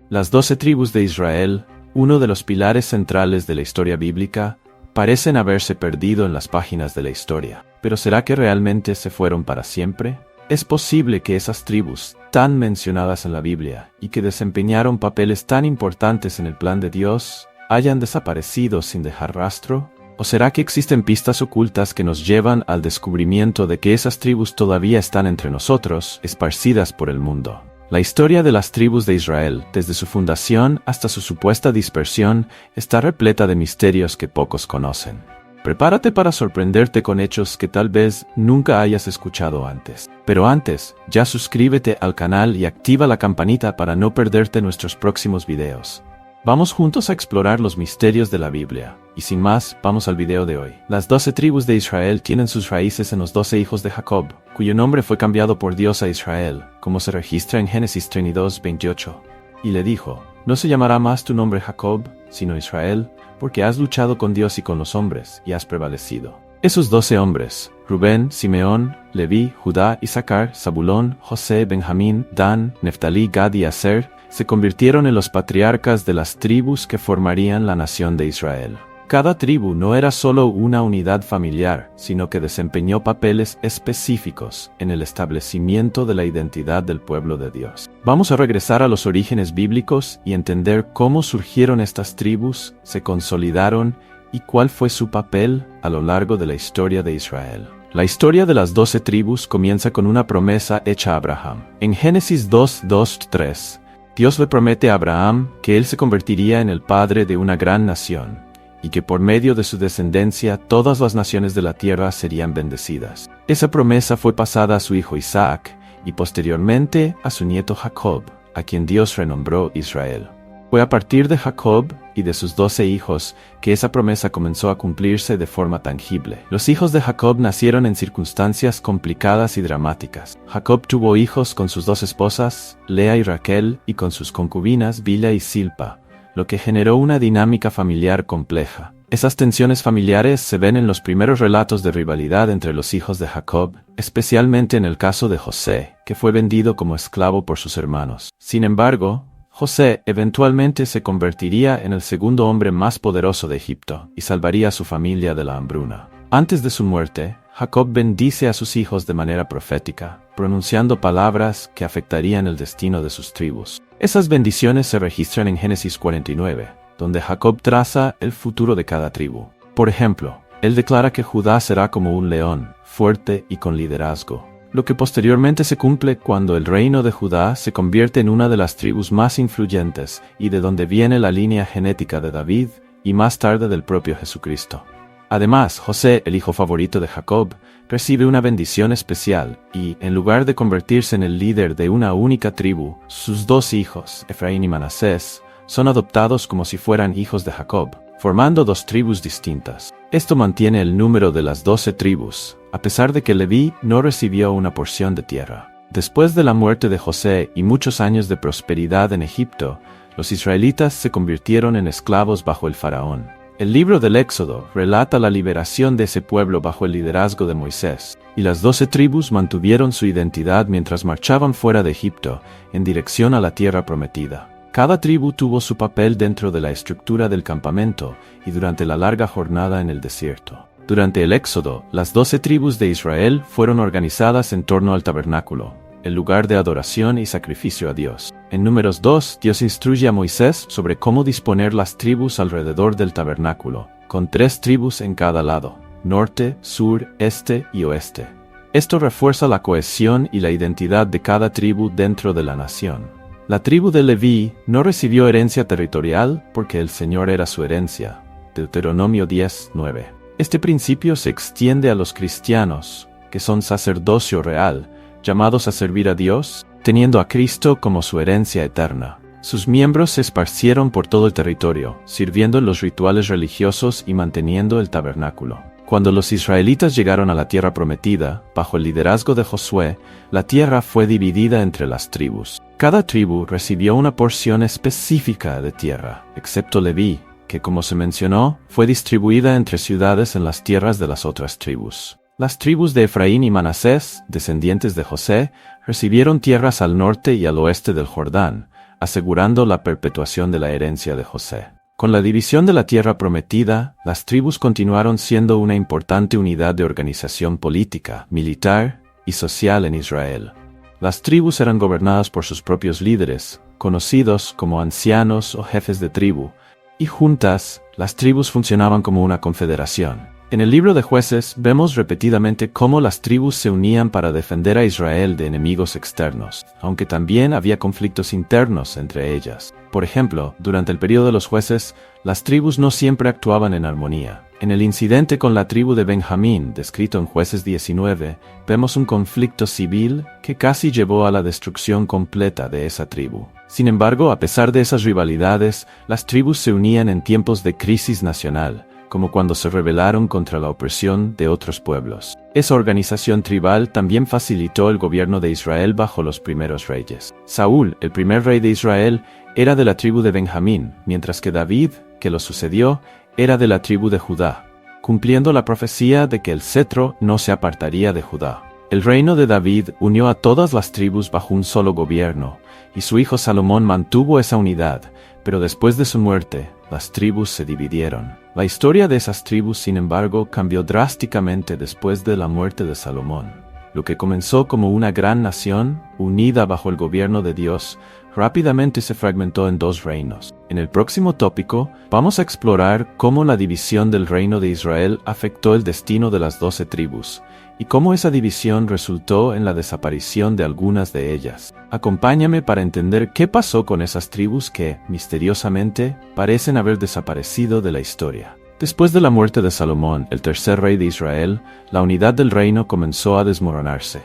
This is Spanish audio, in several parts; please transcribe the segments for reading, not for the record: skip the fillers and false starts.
Las 12 tribus de Israel, uno de los pilares centrales de la historia bíblica, parecen haberse perdido en las páginas de la historia. ¿Pero será que realmente se fueron para siempre? ¿Es posible que esas tribus, tan mencionadas en la Biblia, y que desempeñaron papeles tan importantes en el plan de Dios, hayan desaparecido sin dejar rastro? ¿O será que existen pistas ocultas que nos llevan al descubrimiento de que esas tribus todavía están entre nosotros, esparcidas por el mundo? La historia de las tribus de Israel, desde su fundación hasta su supuesta dispersión, está repleta de misterios que pocos conocen. Prepárate para sorprenderte con hechos que tal vez nunca hayas escuchado antes. Pero antes, ya suscríbete al canal y activa la campanita para no perderte nuestros próximos videos. Vamos juntos a explorar los misterios de la Biblia. Y sin más, vamos al video de hoy. Las 12 tribus de Israel tienen sus raíces en los 12 hijos de Jacob, cuyo nombre fue cambiado por Dios a Israel, como se registra en Génesis 32:28. Y le dijo: no se llamará más tu nombre Jacob, sino Israel, porque has luchado con Dios y con los hombres, y has prevalecido. Esos 12 hombres, Rubén, Simeón, Leví, Judá, Isaacar, Zabulón, José, Benjamín, Dan, Neftalí, Gad y Aser, se convirtieron en los patriarcas de las tribus que formarían la nación de Israel. Cada tribu no era solo una unidad familiar, sino que desempeñó papeles específicos en el establecimiento de la identidad del pueblo de Dios. Vamos a regresar a los orígenes bíblicos y entender cómo surgieron estas tribus, se consolidaron y cuál fue su papel a lo largo de la historia de Israel. La historia de las 12 tribus comienza con una promesa hecha a Abraham. En Génesis 2:2-3, Dios le promete a Abraham que él se convertiría en el padre de una gran nación, y que por medio de su descendencia todas las naciones de la tierra serían bendecidas. Esa promesa fue pasada a su hijo Isaac, y posteriormente a su nieto Jacob, a quien Dios renombró Israel. Fue a partir de Jacob y de sus 12 hijos que esa promesa comenzó a cumplirse de forma tangible. Los hijos de Jacob nacieron en circunstancias complicadas y dramáticas. Jacob tuvo hijos con sus 2 esposas, Lea y Raquel, y con sus concubinas Bilha y Silpa, lo que generó una dinámica familiar compleja. Esas tensiones familiares se ven en los primeros relatos de rivalidad entre los hijos de Jacob, especialmente en el caso de José, que fue vendido como esclavo por sus hermanos. Sin embargo, José eventualmente se convertiría en el segundo hombre más poderoso de Egipto y salvaría a su familia de la hambruna. Antes de su muerte, Jacob bendice a sus hijos de manera profética, pronunciando palabras que afectarían el destino de sus tribus. Esas bendiciones se registran en Génesis 49, donde Jacob traza el futuro de cada tribu. Por ejemplo, él declara que Judá será como un león, fuerte y con liderazgo, lo que posteriormente se cumple cuando el reino de Judá se convierte en una de las tribus más influyentes y de donde viene la línea genética de David y más tarde del propio Jesucristo. Además, José, el hijo favorito de Jacob, recibe una bendición especial y, en lugar de convertirse en el líder de una única tribu, sus 2 hijos, Efraín y Manasés, son adoptados como si fueran hijos de Jacob, formando 2 tribus distintas. Esto mantiene el número de las 12 tribus, a pesar de que Leví no recibió una porción de tierra. Después de la muerte de José y muchos años de prosperidad en Egipto, los israelitas se convirtieron en esclavos bajo el faraón. El libro del Éxodo relata la liberación de ese pueblo bajo el liderazgo de Moisés, y las 12 tribus mantuvieron su identidad mientras marchaban fuera de Egipto, en dirección a la tierra prometida. Cada tribu tuvo su papel dentro de la estructura del campamento y durante la larga jornada en el desierto. Durante el Éxodo, las 12 tribus de Israel fueron organizadas en torno al tabernáculo, el lugar de adoración y sacrificio a Dios. En Números 2, Dios instruye a Moisés sobre cómo disponer las tribus alrededor del tabernáculo, con 3 tribus en cada lado: norte, sur, este y oeste. Esto refuerza la cohesión y la identidad de cada tribu dentro de la nación. La tribu de Leví no recibió herencia territorial porque el Señor era su herencia. Deuteronomio 10:9. Este principio se extiende a los cristianos, que son sacerdocio real, llamados a servir a Dios, teniendo a Cristo como su herencia eterna. Sus miembros se esparcieron por todo el territorio, sirviendo en los rituales religiosos y manteniendo el tabernáculo. Cuando los israelitas llegaron a la tierra prometida, bajo el liderazgo de Josué, la tierra fue dividida entre las tribus. Cada tribu recibió una porción específica de tierra, excepto Leví, que, como se mencionó, fue distribuida entre ciudades en las tierras de las otras tribus. Las tribus de Efraín y Manasés, descendientes de José, recibieron tierras al norte y al oeste del Jordán, asegurando la perpetuación de la herencia de José. Con la división de la tierra prometida, las tribus continuaron siendo una importante unidad de organización política, militar y social en Israel. Las tribus eran gobernadas por sus propios líderes, conocidos como ancianos o jefes de tribu, y juntas, las tribus funcionaban como una confederación. En el libro de Jueces vemos repetidamente cómo las tribus se unían para defender a Israel de enemigos externos, aunque también había conflictos internos entre ellas. Por ejemplo, durante el período de los jueces, las tribus no siempre actuaban en armonía. En el incidente con la tribu de Benjamín, descrito en Jueces 19, vemos un conflicto civil que casi llevó a la destrucción completa de esa tribu. Sin embargo, a pesar de esas rivalidades, las tribus se unían en tiempos de crisis nacional, como cuando se rebelaron contra la opresión de otros pueblos. Esa organización tribal también facilitó el gobierno de Israel bajo los primeros reyes. Saúl, el primer rey de Israel, era de la tribu de Benjamín, mientras que David, que lo sucedió, era de la tribu de Judá, cumpliendo la profecía de que el cetro no se apartaría de Judá. El reino de David unió a todas las tribus bajo un solo gobierno, y su hijo Salomón mantuvo esa unidad, pero después de su muerte, las tribus se dividieron. La historia de esas tribus, sin embargo, cambió drásticamente después de la muerte de Salomón. Lo que comenzó como una gran nación, unida bajo el gobierno de Dios, rápidamente se fragmentó en dos reinos. En el próximo tópico, vamos a explorar cómo la división del reino de Israel afectó el destino de las 12 tribus, y cómo esa división resultó en la desaparición de algunas de ellas. Acompáñame para entender qué pasó con esas tribus que, misteriosamente, parecen haber desaparecido de la historia. Después de la muerte de Salomón, el tercer rey de Israel, la unidad del reino comenzó a desmoronarse.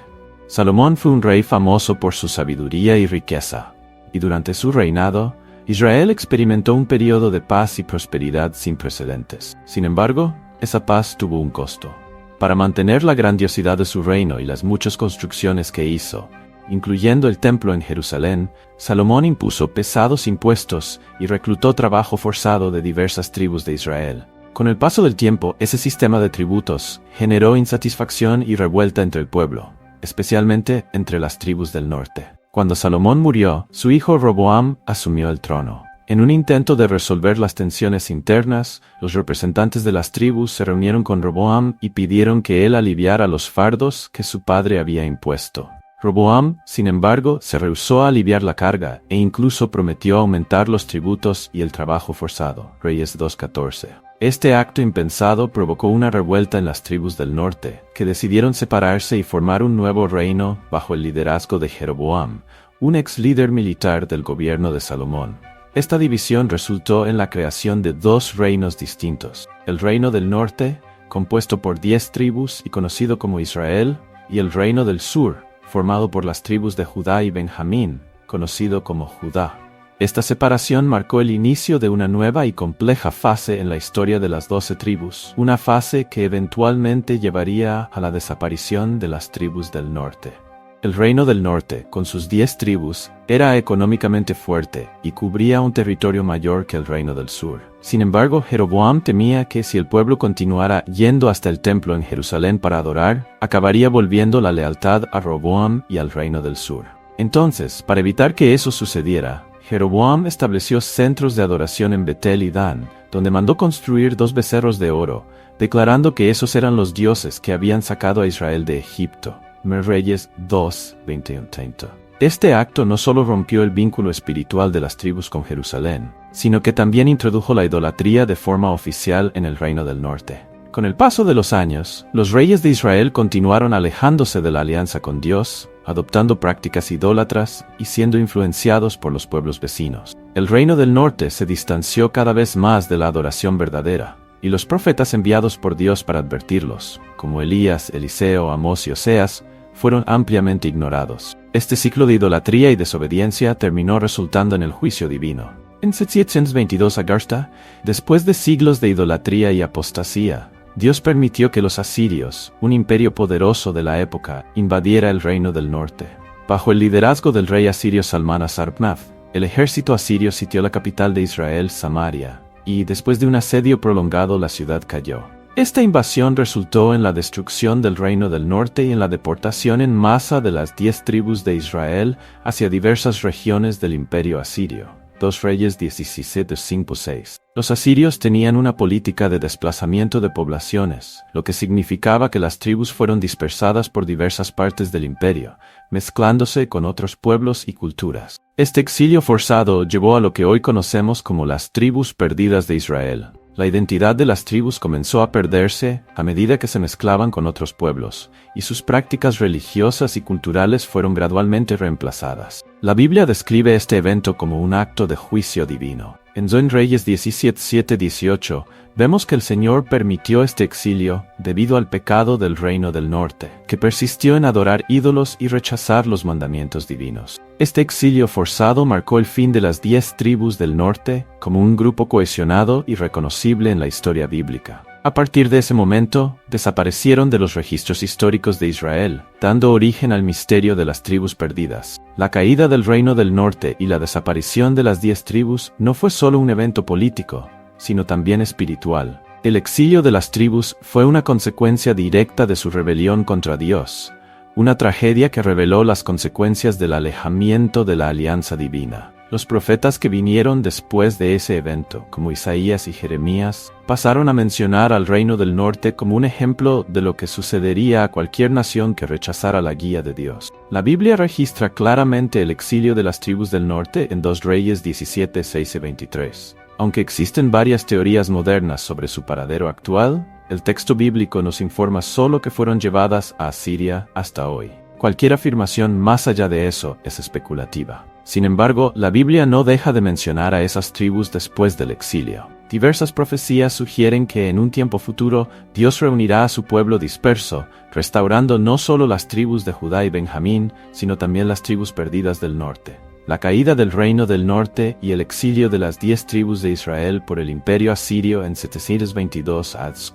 Salomón fue un rey famoso por su sabiduría y riqueza, y durante su reinado, Israel experimentó un periodo de paz y prosperidad sin precedentes. Sin embargo, esa paz tuvo un costo. Para mantener la grandiosidad de su reino y las muchas construcciones que hizo, incluyendo el templo en Jerusalén, Salomón impuso pesados impuestos y reclutó trabajo forzado de diversas tribus de Israel. Con el paso del tiempo, ese sistema de tributos generó insatisfacción y revuelta entre el pueblo, especialmente entre las tribus del norte. Cuando Salomón murió, su hijo Roboam asumió el trono. En un intento de resolver las tensiones internas, los representantes de las tribus se reunieron con Roboam y pidieron que él aliviara los fardos que su padre había impuesto. Roboam, sin embargo, se rehusó a aliviar la carga e incluso prometió aumentar los tributos y el trabajo forzado. Reyes 2:14. Este acto impensado provocó una revuelta en las tribus del norte, que decidieron separarse y formar un nuevo reino bajo el liderazgo de Jeroboam, un ex líder militar del gobierno de Salomón. Esta división resultó en la creación de dos reinos distintos: el reino del norte, compuesto por 10 tribus y conocido como Israel, y el reino del sur, formado por las tribus de Judá y Benjamín, conocido como Judá. Esta separación marcó el inicio de una nueva y compleja fase en la historia de las 12 tribus, una fase que eventualmente llevaría a la desaparición de las tribus del norte. El reino del norte, con sus 10 tribus, era económicamente fuerte y cubría un territorio mayor que el reino del sur. Sin embargo, Jeroboam temía que si el pueblo continuara yendo hasta el templo en Jerusalén para adorar, acabaría volviendo la lealtad a Roboam y al reino del sur. Entonces, para evitar que eso sucediera, Jeroboam estableció centros de adoración en Betel y Dan, donde mandó construir 2 becerros de oro, declarando que esos eran los dioses que habían sacado a Israel de Egipto. Reyes 2, 21-30. Este acto no solo rompió el vínculo espiritual de las tribus con Jerusalén, sino que también introdujo la idolatría de forma oficial en el reino del norte. Con el paso de los años, los reyes de Israel continuaron alejándose de la alianza con Dios, adoptando prácticas idólatras y siendo influenciados por los pueblos vecinos. El reino del norte se distanció cada vez más de la adoración verdadera, y los profetas enviados por Dios para advertirlos, como Elías, Eliseo, Amós y Oseas, fueron ampliamente ignorados. Este ciclo de idolatría y desobediencia terminó resultando en el juicio divino. En 722 Agarsta, después de siglos de idolatría y apostasía, Dios permitió que los asirios, un imperio poderoso de la época, invadiera el reino del norte. Bajo el liderazgo del rey asirio Salmán Sarpnaf, el ejército asirio sitió la capital de Israel, Samaria, y después de un asedio prolongado la ciudad cayó. Esta invasión resultó en la destrucción del Reino del Norte y en la deportación en masa de las 10 tribus de Israel hacia diversas regiones del Imperio Asirio. 2 Reyes 17:5-6. Los asirios tenían una política de desplazamiento de poblaciones, lo que significaba que las tribus fueron dispersadas por diversas partes del imperio, mezclándose con otros pueblos y culturas. Este exilio forzado llevó a lo que hoy conocemos como las tribus perdidas de Israel. La identidad de las tribus comenzó a perderse a medida que se mezclaban con otros pueblos, y sus prácticas religiosas y culturales fueron gradualmente reemplazadas. La Biblia describe este evento como un acto de juicio divino. En 2 Reyes 17:7-18, vemos que el Señor permitió este exilio debido al pecado del Reino del Norte, que persistió en adorar ídolos y rechazar los mandamientos divinos. Este exilio forzado marcó el fin de las 10 tribus del norte como un grupo cohesionado y reconocible en la historia bíblica. A partir de ese momento, desaparecieron de los registros históricos de Israel, dando origen al misterio de las tribus perdidas. La caída del Reino del Norte y la desaparición de las 10 tribus no fue solo un evento político, sino también espiritual. El exilio de las tribus fue una consecuencia directa de su rebelión contra Dios, una tragedia que reveló las consecuencias del alejamiento de la alianza divina. Los profetas que vinieron después de ese evento, como Isaías y Jeremías, pasaron a mencionar al Reino del Norte como un ejemplo de lo que sucedería a cualquier nación que rechazara la guía de Dios. La Biblia registra claramente el exilio de las tribus del norte en 2 Reyes 17:6-23. Aunque existen varias teorías modernas sobre su paradero actual, el texto bíblico nos informa solo que fueron llevadas a Asiria hasta hoy. Cualquier afirmación más allá de eso es especulativa. Sin embargo, la Biblia no deja de mencionar a esas tribus después del exilio. Diversas profecías sugieren que en un tiempo futuro Dios reunirá a su pueblo disperso, restaurando no solo las tribus de Judá y Benjamín, sino también las tribus perdidas del norte. La caída del Reino del Norte y el exilio de las 10 tribus de Israel por el Imperio Asirio en 722 a.C.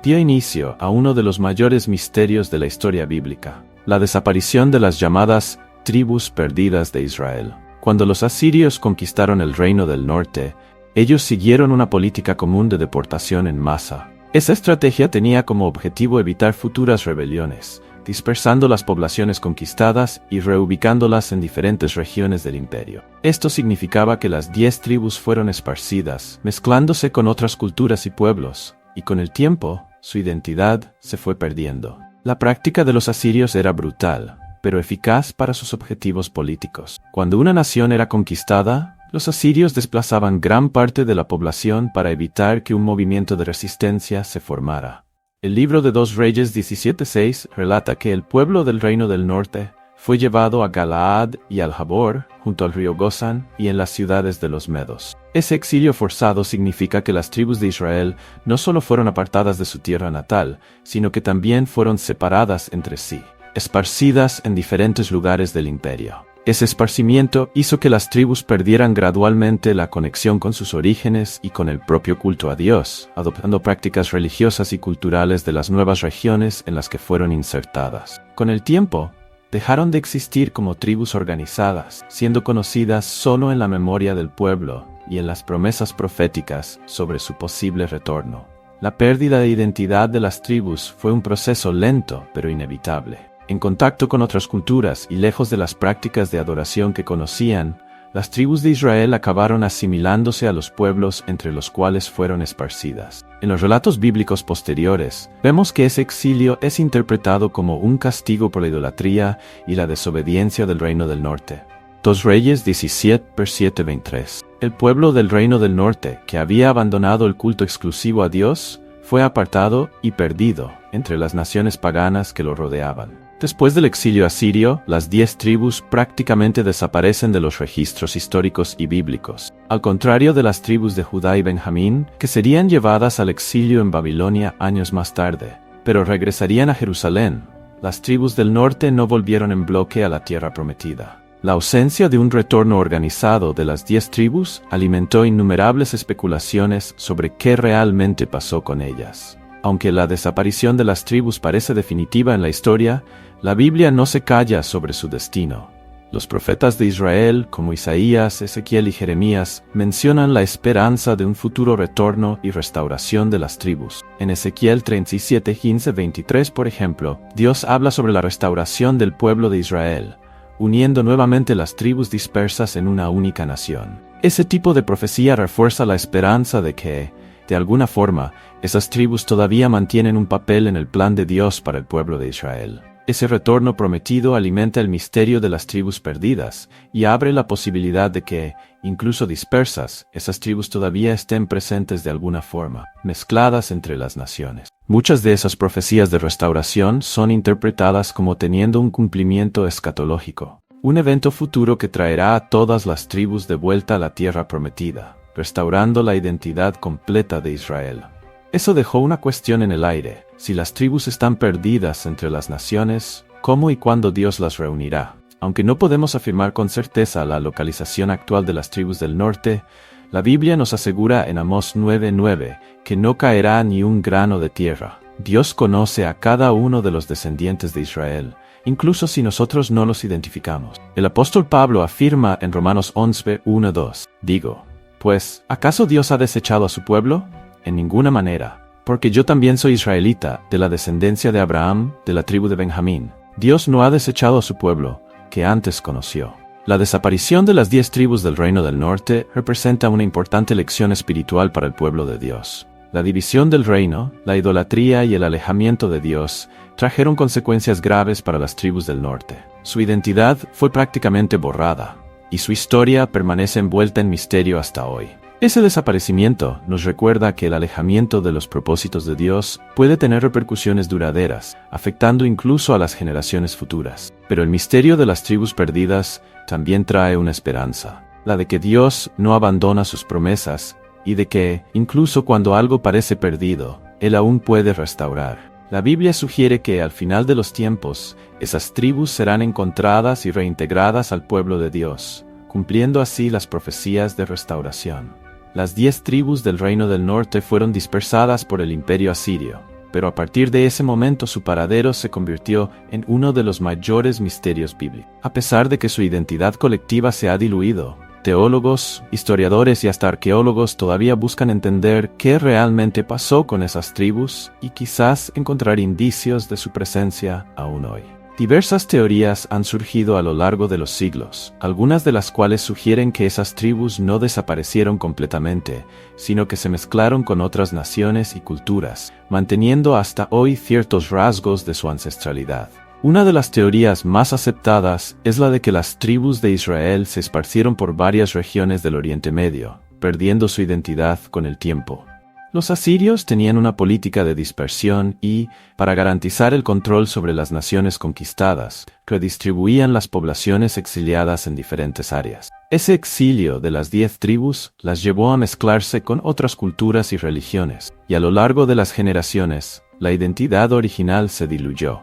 dio inicio a uno de los mayores misterios de la historia bíblica, la desaparición de las llamadas tribus perdidas de Israel. Cuando los asirios conquistaron el Reino del Norte, ellos siguieron una política común de deportación en masa. Esa estrategia tenía como objetivo evitar futuras rebeliones, dispersando las poblaciones conquistadas y reubicándolas en diferentes regiones del imperio. Esto significaba que las 10 tribus fueron esparcidas, mezclándose con otras culturas y pueblos, y con el tiempo, su identidad se fue perdiendo. La práctica de los asirios era brutal, pero eficaz para sus objetivos políticos. Cuando una nación era conquistada, los asirios desplazaban gran parte de la población para evitar que un movimiento de resistencia se formara. El libro de 2 Reyes 17:6 relata que el pueblo del Reino del Norte fue llevado a Galaad y al Jabor, junto al río Gozán y en las ciudades de los medos. Ese exilio forzado significa que las tribus de Israel no solo fueron apartadas de su tierra natal, sino que también fueron separadas entre sí, esparcidas en diferentes lugares del imperio. Ese esparcimiento hizo que las tribus perdieran gradualmente la conexión con sus orígenes y con el propio culto a Dios, adoptando prácticas religiosas y culturales de las nuevas regiones en las que fueron insertadas. Con el tiempo, dejaron de existir como tribus organizadas, siendo conocidas solo en la memoria del pueblo y en las promesas proféticas sobre su posible retorno. La pérdida de identidad de las tribus fue un proceso lento pero inevitable. En contacto con otras culturas y lejos de las prácticas de adoración que conocían, las tribus de Israel acabaron asimilándose a los pueblos entre los cuales fueron esparcidas. En los relatos bíblicos posteriores, vemos que ese exilio es interpretado como un castigo por la idolatría y la desobediencia del Reino del Norte. 2 Reyes 17:7-23. El pueblo del Reino del Norte, que había abandonado el culto exclusivo a Dios, fue apartado y perdido entre las naciones paganas que lo rodeaban. Después del exilio asirio, las 10 tribus prácticamente desaparecen de los registros históricos y bíblicos, al contrario de las tribus de Judá y Benjamín, que serían llevadas al exilio en Babilonia años más tarde, pero regresarían a Jerusalén. Las tribus del norte no volvieron en bloque a la tierra prometida. La ausencia de un retorno organizado de las 10 tribus alimentó innumerables especulaciones sobre qué realmente pasó con ellas. Aunque la desaparición de las tribus parece definitiva en la historia, la Biblia no se calla sobre su destino. Los profetas de Israel, como Isaías, Ezequiel y Jeremías, mencionan la esperanza de un futuro retorno y restauración de las tribus. En Ezequiel 37, 15, 23, por ejemplo, Dios habla sobre la restauración del pueblo de Israel, uniendo nuevamente las tribus dispersas en una única nación. Ese tipo de profecía refuerza la esperanza de que, de alguna forma, esas tribus todavía mantienen un papel en el plan de Dios para el pueblo de Israel. Ese retorno prometido alimenta el misterio de las tribus perdidas y abre la posibilidad de que, incluso dispersas, esas tribus todavía estén presentes de alguna forma, mezcladas entre las naciones. Muchas de esas profecías de restauración son interpretadas como teniendo un cumplimiento escatológico, un evento futuro que traerá a todas las tribus de vuelta a la tierra prometida, restaurando la identidad completa de Israel. Eso dejó una cuestión en el aire. Si las tribus están perdidas entre las naciones, ¿cómo y cuándo Dios las reunirá? Aunque no podemos afirmar con certeza la localización actual de las tribus del norte, la Biblia nos asegura en Amós 9:9 que no caerá ni un grano de tierra. Dios conoce a cada uno de los descendientes de Israel, incluso si nosotros no los identificamos. El apóstol Pablo afirma en Romanos 11:1-2, digo, pues, ¿acaso Dios ha desechado a su pueblo? En ninguna manera, porque yo también soy israelita, de la descendencia de Abraham, de la tribu de Benjamín. Dios no ha desechado a su pueblo, que antes conoció. La desaparición de las 10 tribus del Reino del Norte representa una importante lección espiritual para el pueblo de Dios. La división del reino, la idolatría y el alejamiento de Dios trajeron consecuencias graves para las tribus del norte. Su identidad fue prácticamente borrada, y su historia permanece envuelta en misterio hasta hoy. Ese desaparecimiento nos recuerda que el alejamiento de los propósitos de Dios puede tener repercusiones duraderas, afectando incluso a las generaciones futuras. Pero el misterio de las tribus perdidas también trae una esperanza, la de que Dios no abandona sus promesas y de que, incluso cuando algo parece perdido, Él aún puede restaurar. La Biblia sugiere que al final de los tiempos, esas tribus serán encontradas y reintegradas al pueblo de Dios, cumpliendo así las profecías de restauración. Las 10 tribus del Reino del Norte fueron dispersadas por el Imperio Asirio, pero a partir de ese momento su paradero se convirtió en uno de los mayores misterios bíblicos. A pesar de que su identidad colectiva se ha diluido, teólogos, historiadores y hasta arqueólogos todavía buscan entender qué realmente pasó con esas tribus y quizás encontrar indicios de su presencia aún hoy. Diversas teorías han surgido a lo largo de los siglos, algunas de las cuales sugieren que esas tribus no desaparecieron completamente, sino que se mezclaron con otras naciones y culturas, manteniendo hasta hoy ciertos rasgos de su ancestralidad. Una de las teorías más aceptadas es la de que las tribus de Israel se esparcieron por varias regiones del Oriente Medio, perdiendo su identidad con el tiempo. Los asirios tenían una política de dispersión y, para garantizar el control sobre las naciones conquistadas, redistribuían las poblaciones exiliadas en diferentes áreas. Ese exilio de las 10 tribus las llevó a mezclarse con otras culturas y religiones, y a lo largo de las generaciones, la identidad original se diluyó.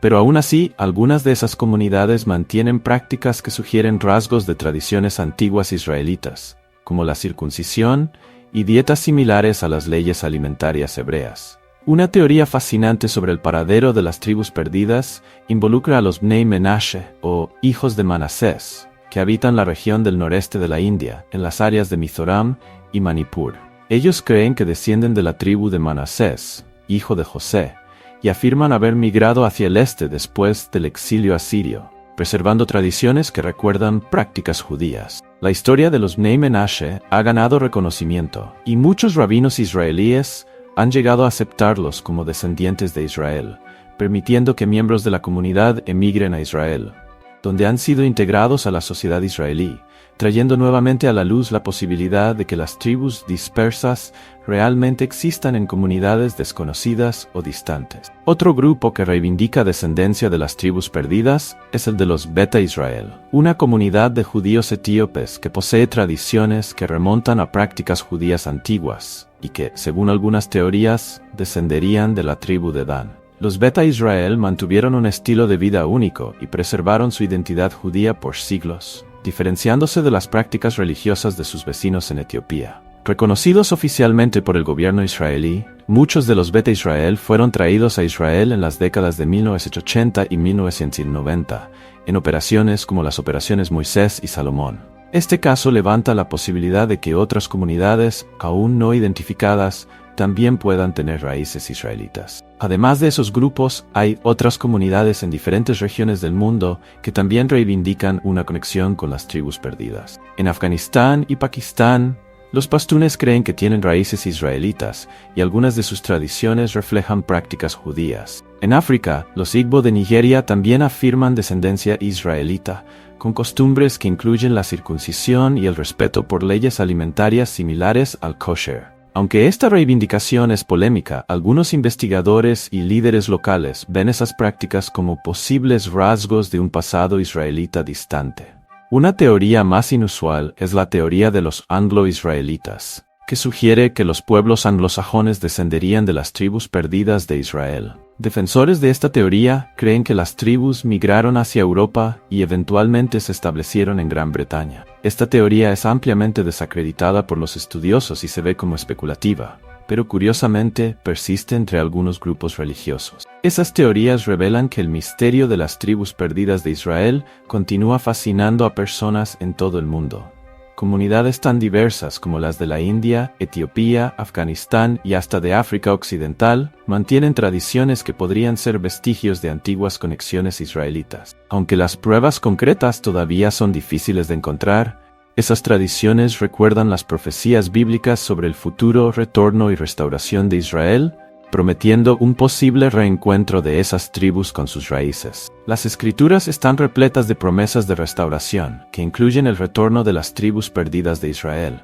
Pero aún así, algunas de esas comunidades mantienen prácticas que sugieren rasgos de tradiciones antiguas israelitas, como la circuncisión y dietas similares a las leyes alimentarias hebreas. Una teoría fascinante sobre el paradero de las tribus perdidas involucra a los Bnei Menashe, o hijos de Manasés, que habitan la región del noreste de la India, en las áreas de Mizoram y Manipur. Ellos creen que descienden de la tribu de Manasés, hijo de José, y afirman haber migrado hacia el este después del exilio asirio, preservando tradiciones que recuerdan prácticas judías. La historia de los Bnei Menashe ha ganado reconocimiento, y muchos rabinos israelíes han llegado a aceptarlos como descendientes de Israel, permitiendo que miembros de la comunidad emigren a Israel, donde han sido integrados a la sociedad israelí, trayendo nuevamente a la luz la posibilidad de que las tribus dispersas realmente existan en comunidades desconocidas o distantes. Otro grupo que reivindica descendencia de las tribus perdidas es el de los Beta Israel, una comunidad de judíos etíopes que posee tradiciones que remontan a prácticas judías antiguas y que, según algunas teorías, descenderían de la tribu de Dan. Los Beta Israel mantuvieron un estilo de vida único y preservaron su identidad judía por siglos, diferenciándose de las prácticas religiosas de sus vecinos en Etiopía. Reconocidos oficialmente por el gobierno israelí, muchos de los Beta Israel fueron traídos a Israel en las décadas de 1980 y 1990, en operaciones como las operaciones Moisés y Salomón. Este caso levanta la posibilidad de que otras comunidades, aún no identificadas, también puedan tener raíces israelitas. Además de esos grupos, hay otras comunidades en diferentes regiones del mundo que también reivindican una conexión con las tribus perdidas. En Afganistán y Pakistán, los pastunes creen que tienen raíces israelitas y algunas de sus tradiciones reflejan prácticas judías. En África, los Igbo de Nigeria también afirman descendencia israelita, con costumbres que incluyen la circuncisión y el respeto por leyes alimentarias similares al kosher. Aunque esta reivindicación es polémica, algunos investigadores y líderes locales ven esas prácticas como posibles rasgos de un pasado israelita distante. Una teoría más inusual es la teoría de los anglo-israelitas, que sugiere que los pueblos anglosajones descenderían de las tribus perdidas de Israel. Defensores de esta teoría creen que las tribus migraron hacia Europa y eventualmente se establecieron en Gran Bretaña. Esta teoría es ampliamente desacreditada por los estudiosos y se ve como especulativa, pero curiosamente persiste entre algunos grupos religiosos. Esas teorías revelan que el misterio de las tribus perdidas de Israel continúa fascinando a personas en todo el mundo. Comunidades tan diversas como las de la India, Etiopía, Afganistán y hasta de África Occidental mantienen tradiciones que podrían ser vestigios de antiguas conexiones israelitas. Aunque las pruebas concretas todavía son difíciles de encontrar, esas tradiciones recuerdan las profecías bíblicas sobre el futuro retorno y restauración de Israel, prometiendo un posible reencuentro de esas tribus con sus raíces. Las escrituras están repletas de promesas de restauración, que incluyen el retorno de las tribus perdidas de Israel.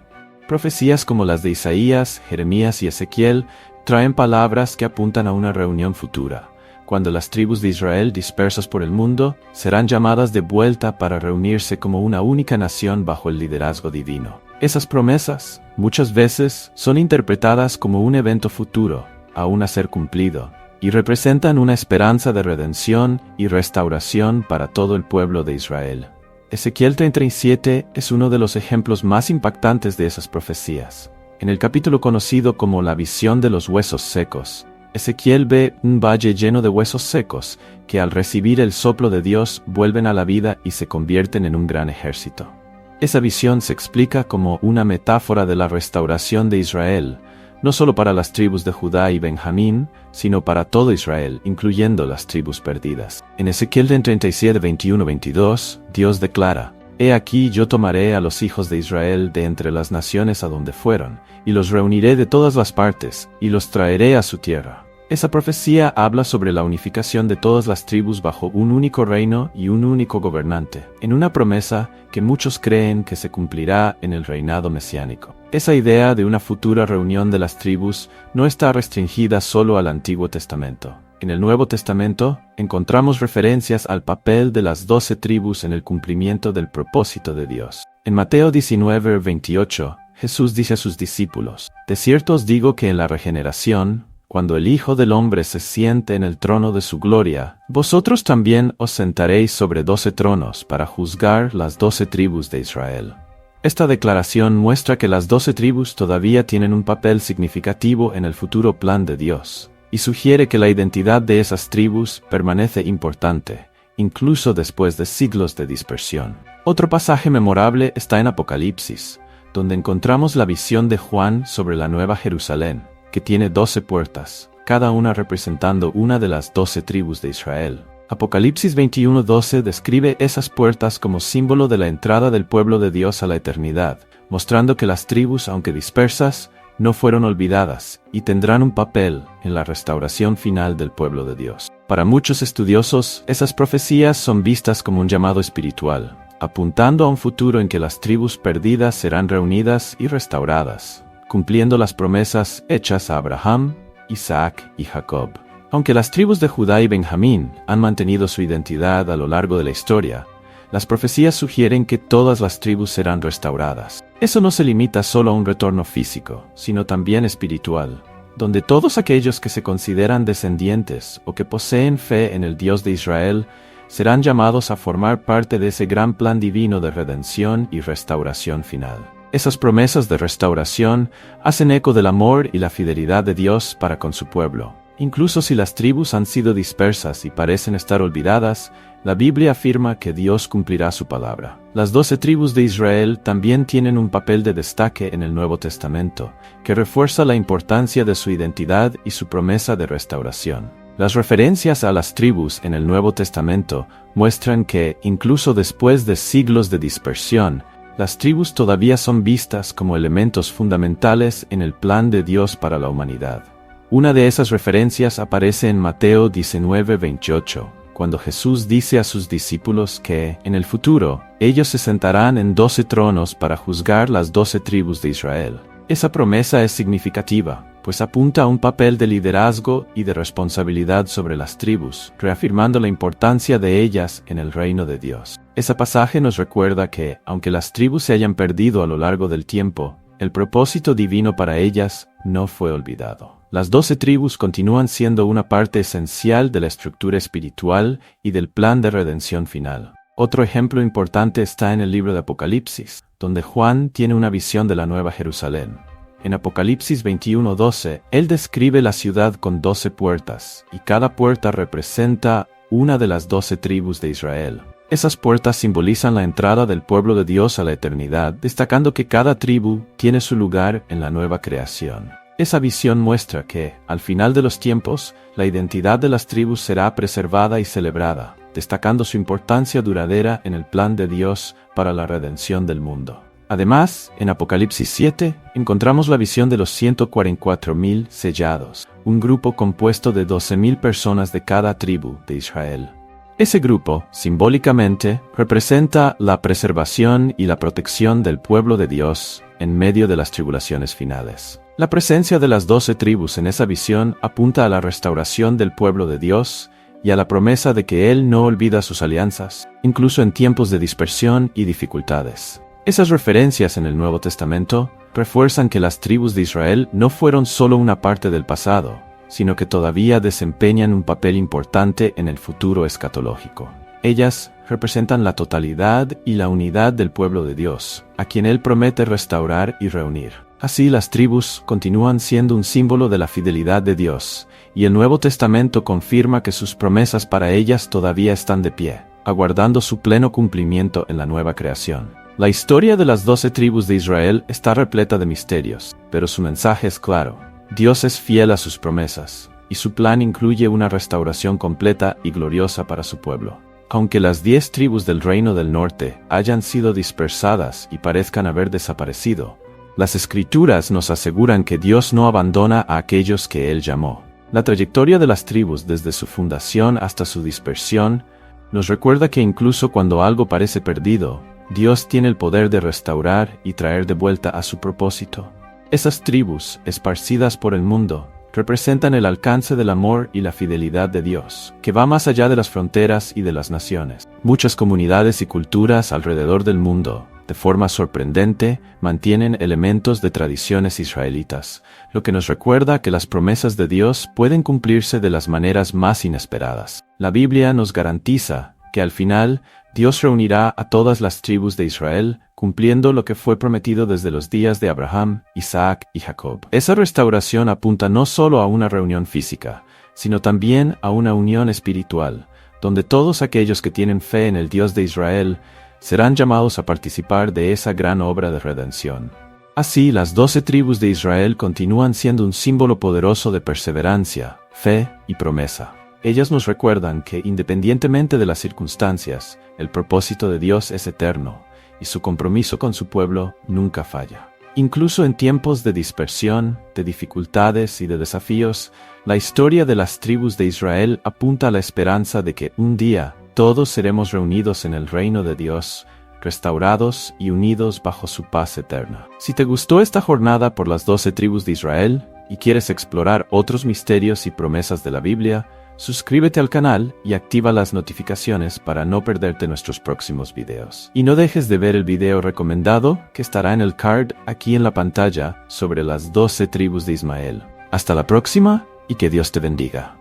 Profecías como las de Isaías, Jeremías y Ezequiel traen palabras que apuntan a una reunión futura, cuando las tribus de Israel dispersas por el mundo serán llamadas de vuelta para reunirse como una única nación bajo el liderazgo divino. Esas promesas, muchas veces, son interpretadas como un evento futuro, aún a ser cumplido, y representan una esperanza de redención y restauración para todo el pueblo de Israel. Ezequiel 37 es uno de los ejemplos más impactantes de esas profecías. En el capítulo conocido como la visión de los huesos secos, Ezequiel ve un valle lleno de huesos secos que al recibir el soplo de Dios vuelven a la vida y se convierten en un gran ejército. Esa visión se explica como una metáfora de la restauración de Israel, no solo para las tribus de Judá y Benjamín, sino para todo Israel, incluyendo las tribus perdidas. En Ezequiel 37, 21-22, Dios declara: «He aquí yo tomaré a los hijos de Israel de entre las naciones a donde fueron, y los reuniré de todas las partes, y los traeré a su tierra». Esa profecía habla sobre la unificación de todas las tribus bajo un único reino y un único gobernante, en una promesa que muchos creen que se cumplirá en el reinado mesiánico. Esa idea de una futura reunión de las tribus no está restringida solo al Antiguo Testamento. En el Nuevo Testamento encontramos referencias al papel de las 12 tribus en el cumplimiento del propósito de Dios. En Mateo 19, 28, Jesús dice a sus discípulos: «De cierto os digo que en la regeneración, cuando el Hijo del Hombre se siente en el trono de su gloria, vosotros también os sentaréis sobre 12 tronos para juzgar las 12 tribus de Israel». Esta declaración muestra que las 12 tribus todavía tienen un papel significativo en el futuro plan de Dios, y sugiere que la identidad de esas tribus permanece importante, incluso después de siglos de dispersión. Otro pasaje memorable está en Apocalipsis, donde encontramos la visión de Juan sobre la Nueva Jerusalén, que tiene 12 puertas, cada una representando una de las 12 tribus de Israel. Apocalipsis 21:12 describe esas puertas como símbolo de la entrada del pueblo de Dios a la eternidad, mostrando que las tribus, aunque dispersas, no fueron olvidadas y tendrán un papel en la restauración final del pueblo de Dios. Para muchos estudiosos, esas profecías son vistas como un llamado espiritual, apuntando a un futuro en que las tribus perdidas serán reunidas y restauradas, cumpliendo las promesas hechas a Abraham, Isaac y Jacob. Aunque las tribus de Judá y Benjamín han mantenido su identidad a lo largo de la historia, las profecías sugieren que todas las tribus serán restauradas. Eso no se limita solo a un retorno físico, sino también espiritual, donde todos aquellos que se consideran descendientes o que poseen fe en el Dios de Israel serán llamados a formar parte de ese gran plan divino de redención y restauración final. Esas promesas de restauración hacen eco del amor y la fidelidad de Dios para con su pueblo. Incluso si las tribus han sido dispersas y parecen estar olvidadas, la Biblia afirma que Dios cumplirá su palabra. Las 12 tribus de Israel también tienen un papel de destaque en el Nuevo Testamento, que refuerza la importancia de su identidad y su promesa de restauración. Las referencias a las tribus en el Nuevo Testamento muestran que, incluso después de siglos de dispersión, las tribus todavía son vistas como elementos fundamentales en el plan de Dios para la humanidad. Una de esas referencias aparece en Mateo 19:28, cuando Jesús dice a sus discípulos que, en el futuro, ellos se sentarán en 12 tronos para juzgar las 12 tribus de Israel. Esa promesa es significativa, pues apunta a un papel de liderazgo y de responsabilidad sobre las tribus, reafirmando la importancia de ellas en el reino de Dios. Ese pasaje nos recuerda que, aunque las tribus se hayan perdido a lo largo del tiempo, el propósito divino para ellas no fue olvidado. Las 12 tribus continúan siendo una parte esencial de la estructura espiritual y del plan de redención final. Otro ejemplo importante está en el libro de Apocalipsis, donde Juan tiene una visión de la Nueva Jerusalén. En Apocalipsis 21:12, él describe la ciudad con 12 puertas, y cada puerta representa una de las 12 tribus de Israel. Esas puertas simbolizan la entrada del pueblo de Dios a la eternidad, destacando que cada tribu tiene su lugar en la nueva creación. Esa visión muestra que, al final de los tiempos, la identidad de las tribus será preservada y celebrada, destacando su importancia duradera en el plan de Dios para la redención del mundo. Además, en Apocalipsis 7, encontramos la visión de los 144,000 sellados, un grupo compuesto de 12,000 personas de cada tribu de Israel. Ese grupo, simbólicamente, representa la preservación y la protección del pueblo de Dios en medio de las tribulaciones finales. La presencia de las 12 tribus en esa visión apunta a la restauración del pueblo de Dios y a la promesa de que Él no olvida sus alianzas, incluso en tiempos de dispersión y dificultades. Esas referencias en el Nuevo Testamento refuerzan que las tribus de Israel no fueron solo una parte del pasado, sino que todavía desempeñan un papel importante en el futuro escatológico. Ellas representan la totalidad y la unidad del pueblo de Dios, a quien Él promete restaurar y reunir. Así, las tribus continúan siendo un símbolo de la fidelidad de Dios, y el Nuevo Testamento confirma que sus promesas para ellas todavía están de pie, aguardando su pleno cumplimiento en la nueva creación. La historia de las 12 tribus de Israel está repleta de misterios, pero su mensaje es claro. Dios es fiel a sus promesas, y su plan incluye una restauración completa y gloriosa para su pueblo. Aunque las 10 tribus del Reino del Norte hayan sido dispersadas y parezcan haber desaparecido, las Escrituras nos aseguran que Dios no abandona a aquellos que Él llamó. La trayectoria de las tribus desde su fundación hasta su dispersión nos recuerda que incluso cuando algo parece perdido, Dios tiene el poder de restaurar y traer de vuelta a su propósito. Esas tribus, esparcidas por el mundo, representan el alcance del amor y la fidelidad de Dios, que va más allá de las fronteras y de las naciones. Muchas comunidades y culturas alrededor del mundo, de forma sorprendente, mantienen elementos de tradiciones israelitas, lo que nos recuerda que las promesas de Dios pueden cumplirse de las maneras más inesperadas. La Biblia nos garantiza que al final, Dios reunirá a todas las tribus de Israel, cumpliendo lo que fue prometido desde los días de Abraham, Isaac y Jacob. Esa restauración apunta no solo a una reunión física, sino también a una unión espiritual, donde todos aquellos que tienen fe en el Dios de Israel serán llamados a participar de esa gran obra de redención. Así, las 12 tribus de Israel continúan siendo un símbolo poderoso de perseverancia, fe y promesa. Ellas nos recuerdan que, independientemente de las circunstancias, el propósito de Dios es eterno, y su compromiso con su pueblo nunca falla. Incluso en tiempos de dispersión, de dificultades y de desafíos, la historia de las tribus de Israel apunta a la esperanza de que un día todos seremos reunidos en el reino de Dios, restaurados y unidos bajo su paz eterna. Si te gustó esta jornada por las 12 tribus de Israel y quieres explorar otros misterios y promesas de la Biblia, suscríbete al canal y activa las notificaciones para no perderte nuestros próximos videos. Y no dejes de ver el video recomendado que estará en el card aquí en la pantalla sobre las 12 tribus de Israel. Hasta la próxima y que Dios te bendiga.